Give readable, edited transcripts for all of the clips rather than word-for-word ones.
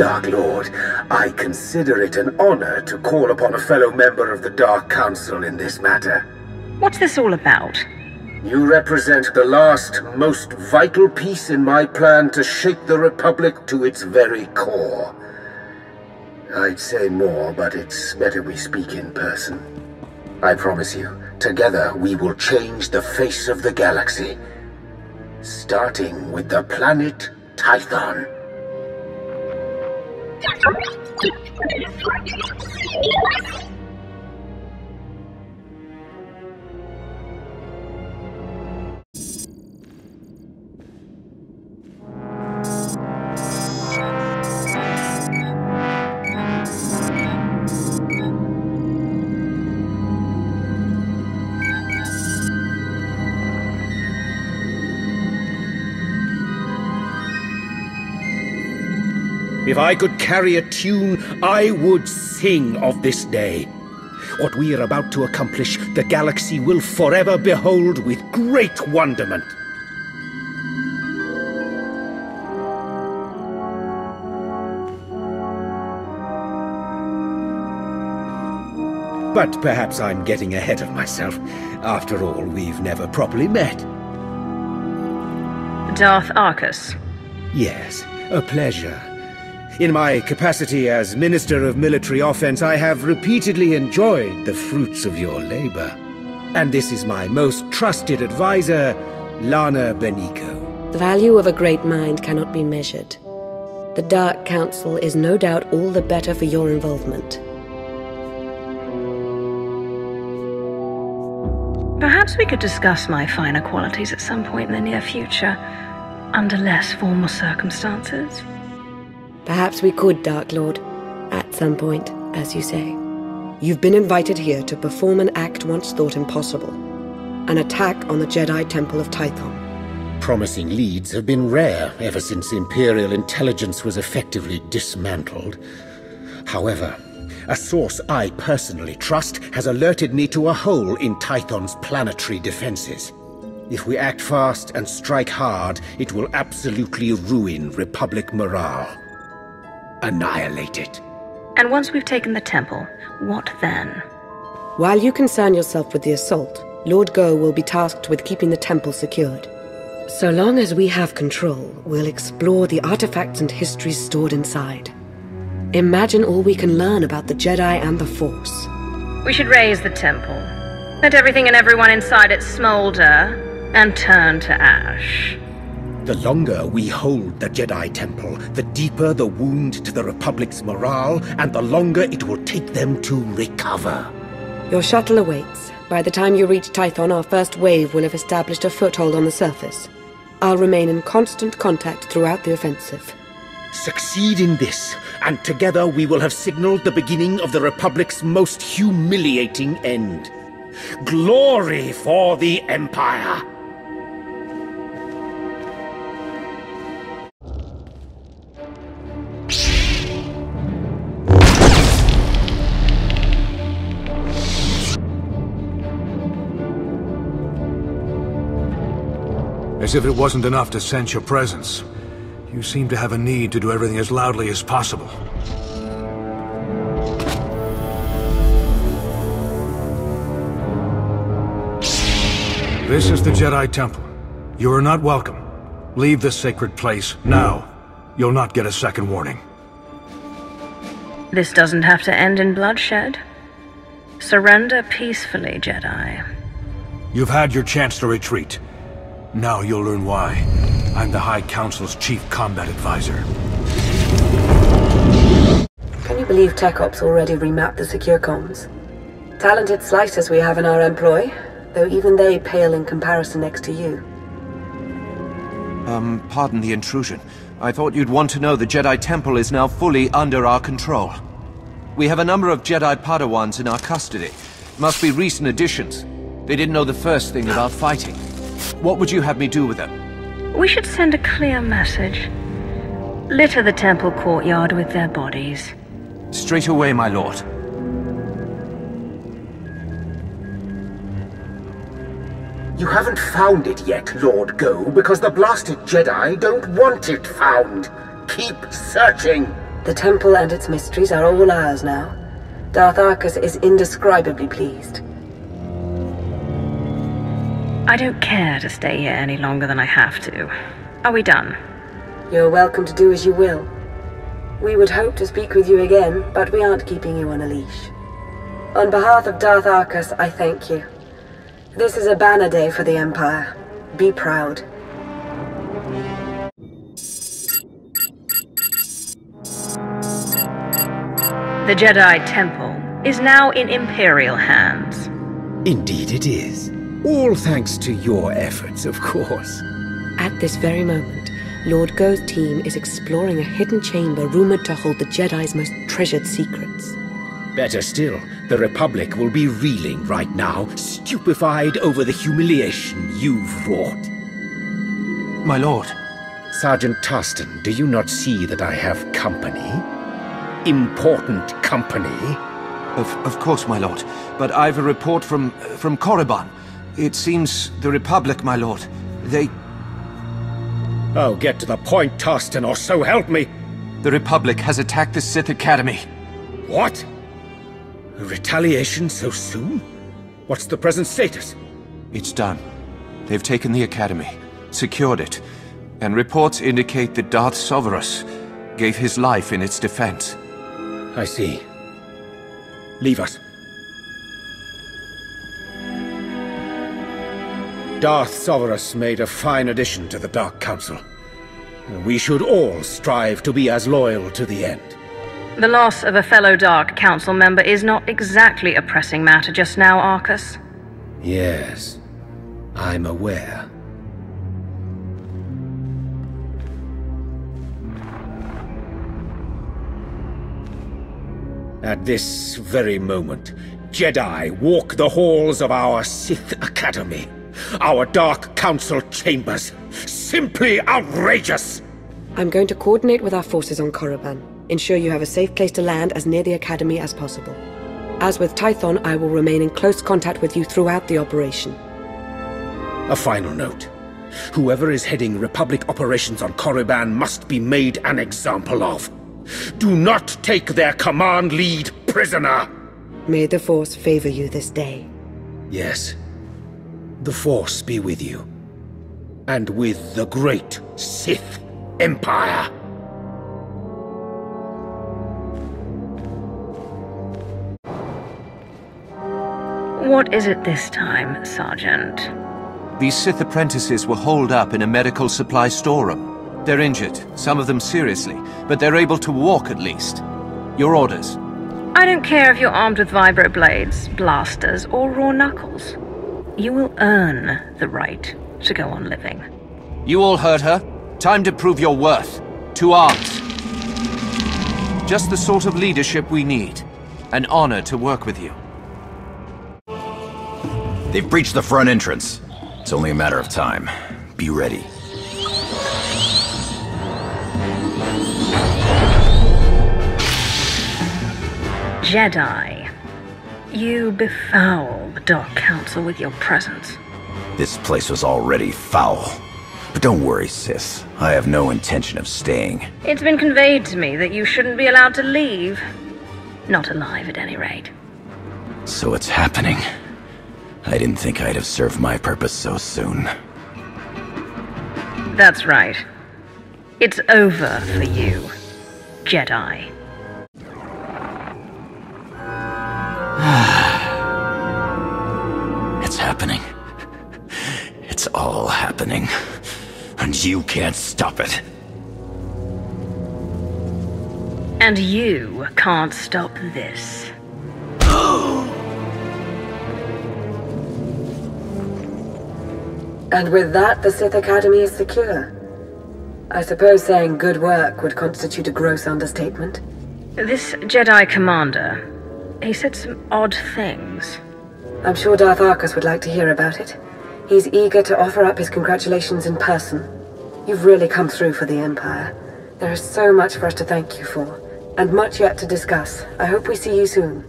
Dark Lord, I consider it an honor to call upon a fellow member of the Dark Council in this matter. What's this all about? You represent the last, most vital piece in my plan to shake the Republic to its very core. I'd say more, but it's better we speak in person. I promise you, together we will change the face of the galaxy. Starting with the planet Tython. If I could carry a tune, I would sing of this day. What we are about to accomplish, the galaxy will forever behold with great wonderment. But perhaps I'm getting ahead of myself. After all, we've never properly met. Darth Arcus. Yes, a pleasure. In my capacity as Minister of Military Offense, I have repeatedly enjoyed the fruits of your labor. And this is my most trusted advisor, Lana Benico. The value of a great mind cannot be measured. The Dark Council is no doubt all the better for your involvement. Perhaps we could discuss my finer qualities at some point in the near future, under less formal circumstances. Perhaps we could, Dark Lord. At some point, as you say. You've been invited here to perform an act once thought impossible. An attack on the Jedi Temple of Tython. Promising leads have been rare ever since Imperial intelligence was effectively dismantled. However, a source I personally trust has alerted me to a hole in Tython's planetary defenses. If we act fast and strike hard, it will absolutely ruin Republic morale. Annihilate it. And once we've taken the temple, what then? While you concern yourself with the assault, Lord Go will be tasked with keeping the temple secured. So long as we have control, we'll explore the artifacts and histories stored inside. Imagine all we can learn about the Jedi and the Force. We should raise the temple. Let everything and everyone inside it smolder and turn to ash. The longer we hold the Jedi Temple, the deeper the wound to the Republic's morale, and the longer it will take them to recover. Your shuttle awaits. By the time you reach Tython, our first wave will have established a foothold on the surface. I'll remain in constant contact throughout the offensive. Succeed in this, and together we will have signaled the beginning of the Republic's most humiliating end. Glory for the Empire! As if it wasn't enough to sense your presence, you seem to have a need to do everything as loudly as possible. This is the Jedi Temple. You are not welcome. Leave this sacred place now. You'll not get a second warning. This doesn't have to end in bloodshed. Surrender peacefully, Jedi. You've had your chance to retreat. Now you'll learn why. I'm the High Council's chief combat advisor. Can you believe Tech Ops already remapped the secure comms? Talented slicers we have in our employ, though even they pale in comparison next to you. Pardon the intrusion. I thought you'd want to know the Jedi Temple is now fully under our control. We have a number of Jedi Padawans in our custody. Must be recent additions. They didn't know the first thing about fighting. What would you have me do with them? We should send a clear message. Litter the temple courtyard with their bodies. Straight away, my lord. You haven't found it yet, Lord Go, because the blasted Jedi don't want it found. Keep searching. The temple and its mysteries are all ours now. Darth Arcus is indescribably pleased. I don't care to stay here any longer than I have to. Are we done? You're welcome to do as you will. We would hope to speak with you again, but we aren't keeping you on a leash. On behalf of Darth Arcus, I thank you. This is a banner day for the Empire. Be proud. The Jedi Temple is now in Imperial hands. Indeed it is. All thanks to your efforts, of course. At this very moment, Lord Go's team is exploring a hidden chamber rumored to hold the Jedi's most treasured secrets. Better still, the Republic will be reeling right now, stupefied over the humiliation you've wrought. My lord. Sergeant Tarston, do you not see that I have company? Important company? Of course, my lord. But I've a report from Korriban. It seems the Republic, my lord, they... Oh, get to the point, Tarston, or so help me! The Republic has attacked the Sith Academy. What? A retaliation so soon? What's the present status? It's done. They've taken the Academy, secured it, and reports indicate that Darth Sovereign gave his life in its defense. I see. Leave us. Darth Sovereign made a fine addition to the Dark Council. We should all strive to be as loyal to the end. The loss of a fellow Dark Council member is not exactly a pressing matter just now, Arcus. Yes, I'm aware. At this very moment, Jedi walk the halls of our Sith Academy, our Dark Council chambers. Simply outrageous! I'm going to coordinate with our forces on Korriban. Ensure you have a safe place to land as near the Academy as possible. As with Tython, I will remain in close contact with you throughout the operation. A final note. Whoever is heading Republic operations on Korriban must be made an example of. Do not take their command lead prisoner! May the Force favor you this day. Yes. The Force be with you. And with the great Sith Empire. What is it this time, Sergeant? These Sith apprentices were holed up in a medical supply storeroom. They're injured, some of them seriously, but they're able to walk at least. Your orders? I don't care if you're armed with vibroblades, blasters, or raw knuckles. You will earn the right to go on living. You all heard her. Time to prove your worth. To arms. Just the sort of leadership we need. An honor to work with you. They've breached the front entrance. It's only a matter of time. Be ready. Jedi, you befoul the Dark Council with your presence. This place was already foul. But don't worry, sis. I have no intention of staying. It's been conveyed to me that you shouldn't be allowed to leave. Not alive, at any rate. So it's happening. I didn't think I'd have served my purpose so soon. That's right. It's over for you, Jedi. It's happening. It's all happening. And you can't stop it. And you can't stop this. And with that, the Sith Academy is secure. I suppose saying good work would constitute a gross understatement. This Jedi commander, he said some odd things. I'm sure Darth Arcus would like to hear about it. He's eager to offer up his congratulations in person. You've really come through for the Empire. There is so much for us to thank you for, and much yet to discuss. I hope we see you soon.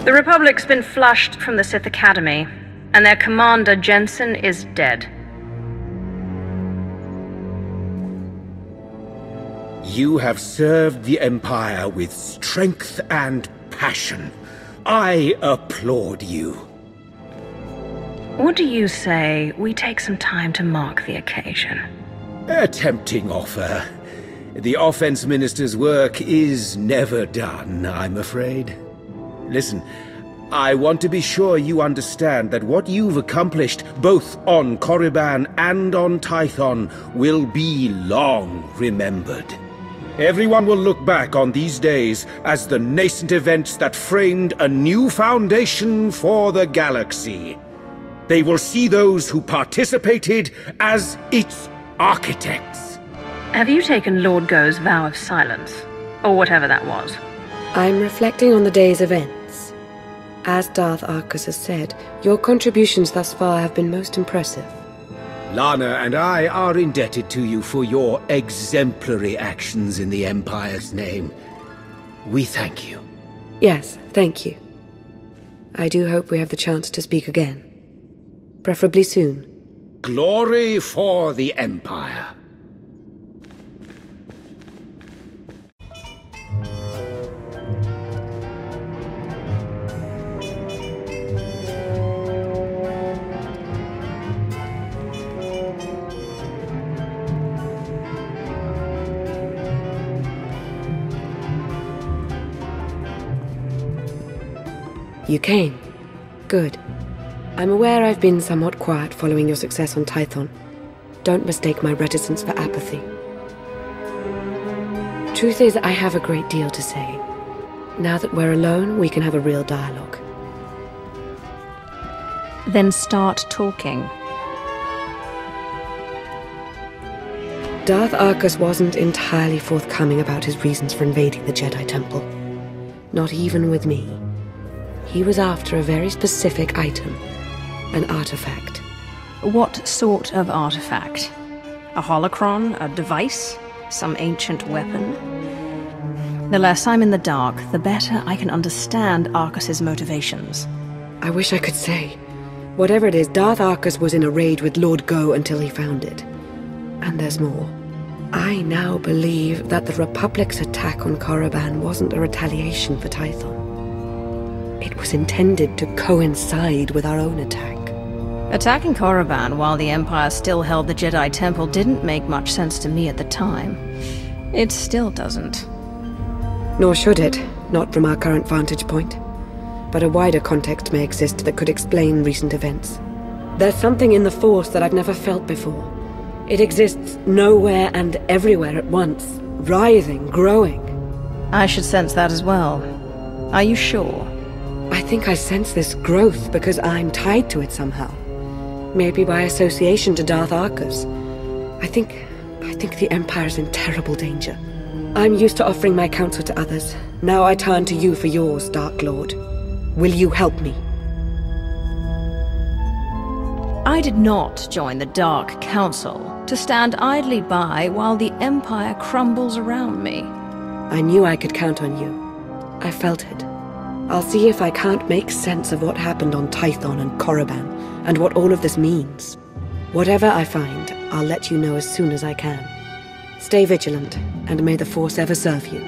The Republic's been flushed from the Sith Academy, and their commander, Jensen, is dead. You have served the Empire with strength and passion. I applaud you. What do you say we take some time to mark the occasion? A tempting offer. The Offense Minister's work is never done, I'm afraid. Listen, I want to be sure you understand that what you've accomplished, both on Korriban and on Tython, will be long remembered. Everyone will look back on these days as the nascent events that framed a new foundation for the galaxy. They will see those who participated as its architects. Have you taken Lord Go's vow of silence? Or whatever that was? I'm reflecting on the day's events. As Darth Arcus has said, your contributions thus far have been most impressive. Lana and I are indebted to you for your exemplary actions in the Empire's name. We thank you. Yes, thank you. I do hope we have the chance to speak again. Preferably soon. Glory for the Empire. You came. Good. I'm aware I've been somewhat quiet following your success on Tython. Don't mistake my reticence for apathy. Truth is, I have a great deal to say. Now that we're alone, we can have a real dialogue. Then start talking. Darth Arcus wasn't entirely forthcoming about his reasons for invading the Jedi Temple. Not even with me. He was after a very specific item. An artifact. What sort of artifact? A holocron? A device? Some ancient weapon? The less I'm in the dark, the better I can understand Arcus's motivations. I wish I could say. Whatever it is, Darth Arcus was in a raid with Lord Go until he found it. And there's more. I now believe that the Republic's attack on Korriban wasn't a retaliation for Tython. It was intended to coincide with our own attack. Attacking Korriban while the Empire still held the Jedi Temple didn't make much sense to me at the time. It still doesn't. Nor should it, not from our current vantage point. But a wider context may exist that could explain recent events. There's something in the Force that I've never felt before. It exists nowhere and everywhere at once, writhing, growing. I should sense that as well. Are you sure? I think I sense this growth because I'm tied to it somehow. Maybe by association to Darth Arcus. I think the Empire's in terrible danger. I'm used to offering my counsel to others. Now I turn to you for yours, Dark Lord. Will you help me? I did not join the Dark Council to stand idly by while the Empire crumbles around me. I knew I could count on you. I felt it. I'll see if I can't make sense of what happened on Tython and Korriban, and what all of this means. Whatever I find, I'll let you know as soon as I can. Stay vigilant, and may the Force ever serve you.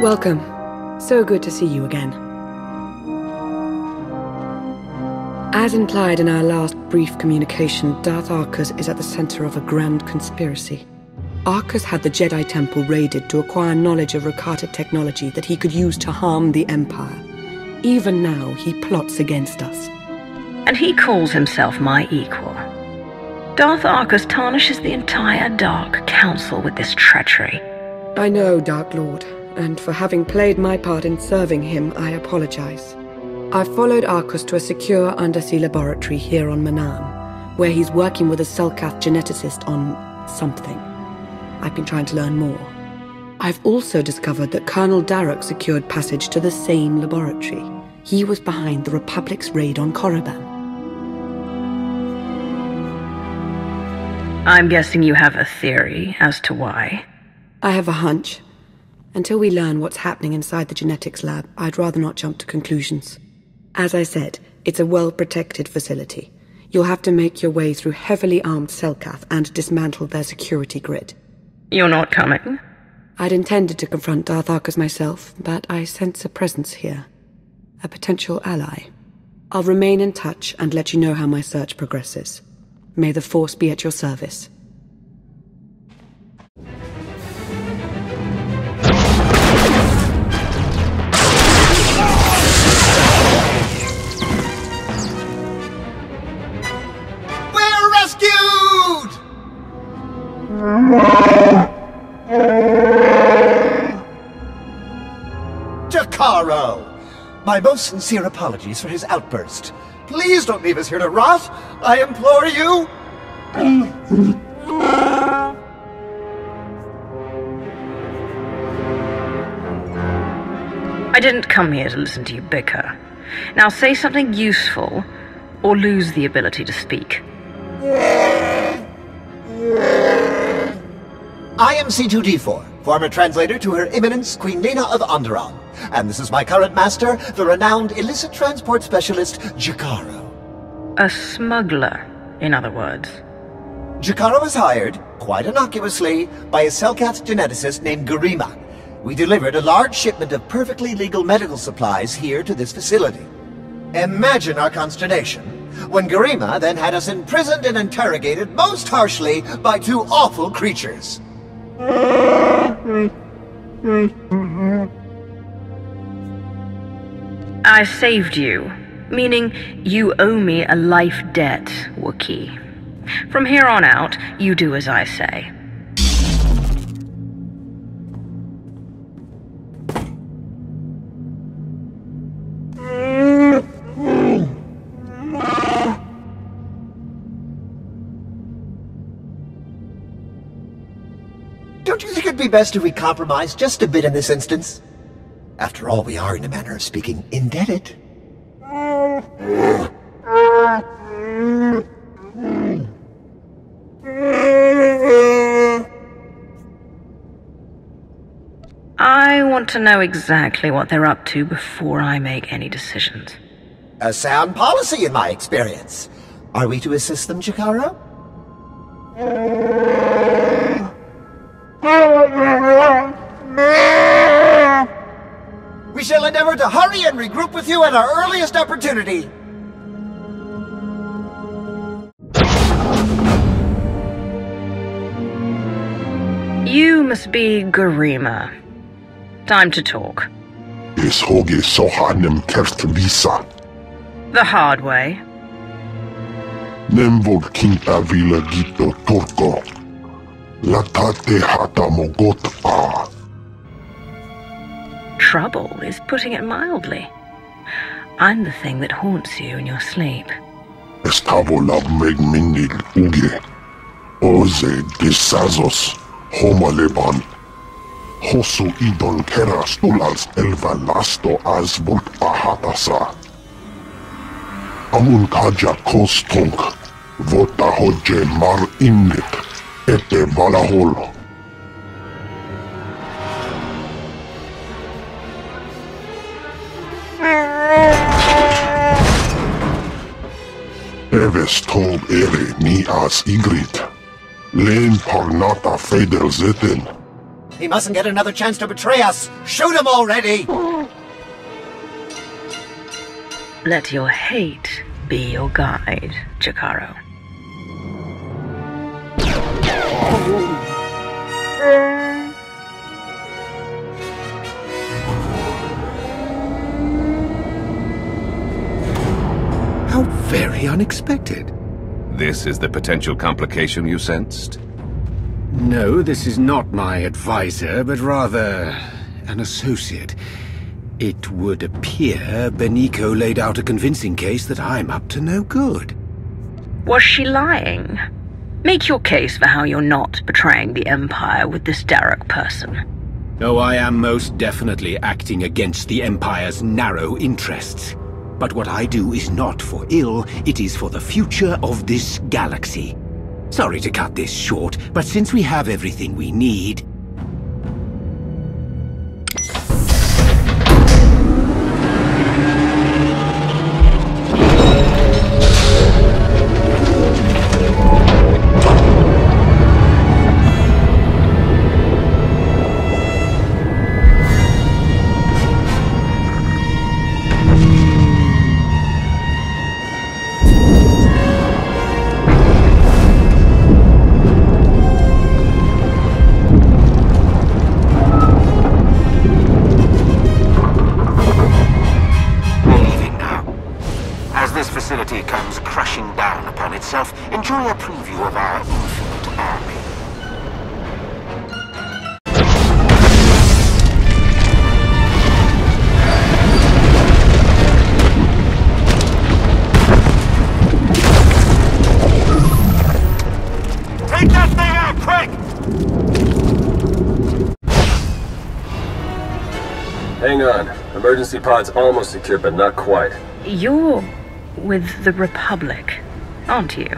Welcome. So good to see you again. As implied in our last brief communication, Darth Arcus is at the center of a grand conspiracy. Arcus had the Jedi Temple raided to acquire knowledge of Rakata technology that he could use to harm the Empire. Even now, he plots against us. And he calls himself my equal. Darth Arcus tarnishes the entire Dark Council with this treachery. I know, Dark Lord, and for having played my part in serving him, I apologize. I've followed Arcus to a secure undersea laboratory here on Manam, where he's working with a Selkath geneticist on something. I've been trying to learn more. I've also discovered that Colonel Darroch secured passage to the same laboratory. He was behind the Republic's raid on Korriban. I'm guessing you have a theory as to why. I have a hunch. Until we learn what's happening inside the genetics lab, I'd rather not jump to conclusions. As I said, it's a well-protected facility. You'll have to make your way through heavily armed Selkath and dismantle their security grid. You're not coming? I'd intended to confront Darth Arcus myself, but I sense a presence here. A potential ally. I'll remain in touch and let you know how my search progresses. May the Force be at your service. We're rescued! Jakaro! My most sincere apologies for his outburst. Please don't leave us here to rot! I implore you! I didn't come here to listen to you bicker. Now say something useful, or lose the ability to speak. I am C2D4, former translator to Her Eminence Queen Lena of Onderon. And this is my current master, the renowned illicit transport specialist, Jakaro. A smuggler, in other words. Jakaro was hired, quite innocuously, by a Selkath geneticist named Garima. We delivered a large shipment of perfectly legal medical supplies here to this facility. Imagine our consternation when Garima then had us imprisoned and interrogated most harshly by two awful creatures. I saved you, meaning you owe me a life debt, Wookiee. From here on out, you do as I say. Don't you think it'd be best if we compromise just a bit in this instance? After all, we are, in a manner of speaking, indebted. I want to know exactly what they're up to before I make any decisions. A sound policy, in my experience. Are we to assist them, Jakaro? We shall endeavor to hurry and regroup with you at our earliest opportunity. You must be Garima. Time to talk. The hard way. Trouble is putting it mildly. I'm the thing that haunts you in your sleep. Hosu idon kera stulals elva lasto as volt pahatasa. Amun kaja kostonk, vota hoje mar innet, ete valahol. Eves tog ere ni as igrit. Len parnata feder zeten. He mustn't get another chance to betray us! Shoot him already! Let your hate be your guide, Jakaro. How very unexpected. This is the potential complication you sensed? No, this is not my advisor, but rather an associate. It would appear Beniko laid out a convincing case that I'm up to no good. Was she lying? Make your case for how you're not betraying the Empire with this Darroch person. Oh, I am most definitely acting against the Empire's narrow interests. But what I do is not for ill, it is for the future of this galaxy. Sorry to cut this short, but since we have everything we need... this facility comes crashing down upon itself, enjoy a preview of our infinite army. Take that thing out, quick! Hang on. Emergency pod's almost secure, but not quite. You're with the Republic, aren't you?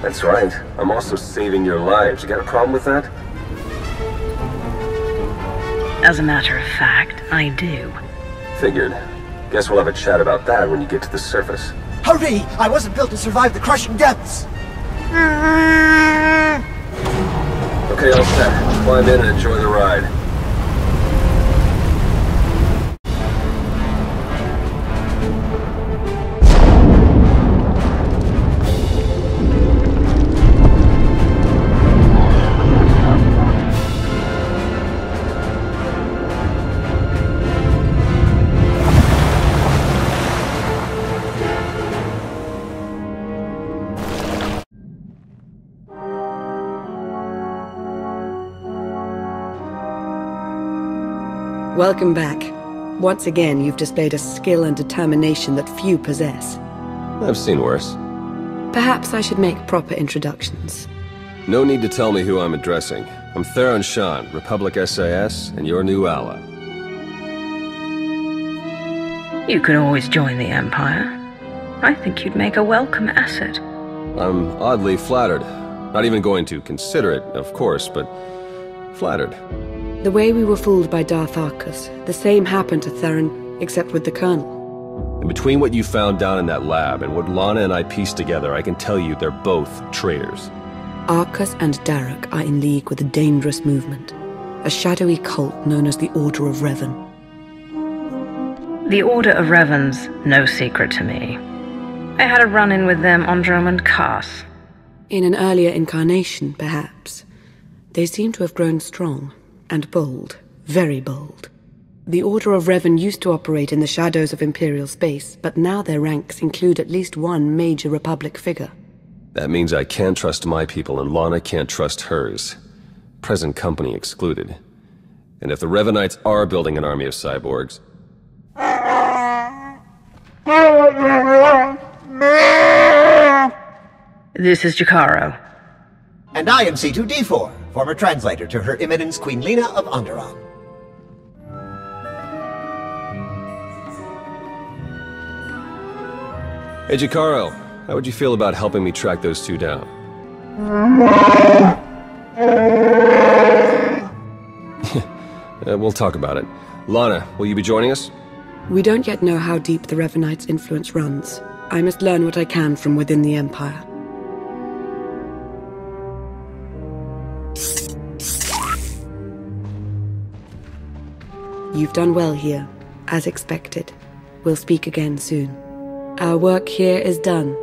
That's right. I'm also saving your lives. You got a problem with that? As a matter of fact, I do. Figured. Guess we'll have a chat about that when you get to the surface. Hurry! I wasn't built to survive the crushing depths! Okay, all set. Climb in and enjoy the ride. Welcome back. Once again, you've displayed a skill and determination that few possess. I've seen worse. Perhaps I should make proper introductions. No need to tell me who I'm addressing. I'm Theron Shan, Republic SAS, and your new ally. You could always join the Empire. I think you'd make a welcome asset. I'm oddly flattered. Not even going to consider it, of course, but flattered. The way we were fooled by Darth Arcus, the same happened to Theron, except with the Colonel. And between what you found down in that lab and what Lana and I pieced together, I can tell you they're both traitors. Arcus and Darok are in league with a dangerous movement, a shadowy cult known as the Order of Revan. The Order of Revan's no secret to me. I had a run-in with them on Dromund Kaas. In an earlier incarnation, perhaps. They seem to have grown strong. And bold. Very bold. The Order of Revan used to operate in the shadows of Imperial space, but now their ranks include at least one major Republic figure. That means I can't trust my people and Lana can't trust hers. Present company excluded. And if the Revanites are building an army of cyborgs... This is Jakaro. And I am C2D4, former translator to Her Eminence Queen Lena of Onderon. Hey Jakaro, how would you feel about helping me track those two down? We'll talk about it. Lana, will you be joining us? We don't yet know how deep the Revanites' influence runs. I must learn what I can from within the Empire. You've done well here, as expected. We'll speak again soon. Our work here is done.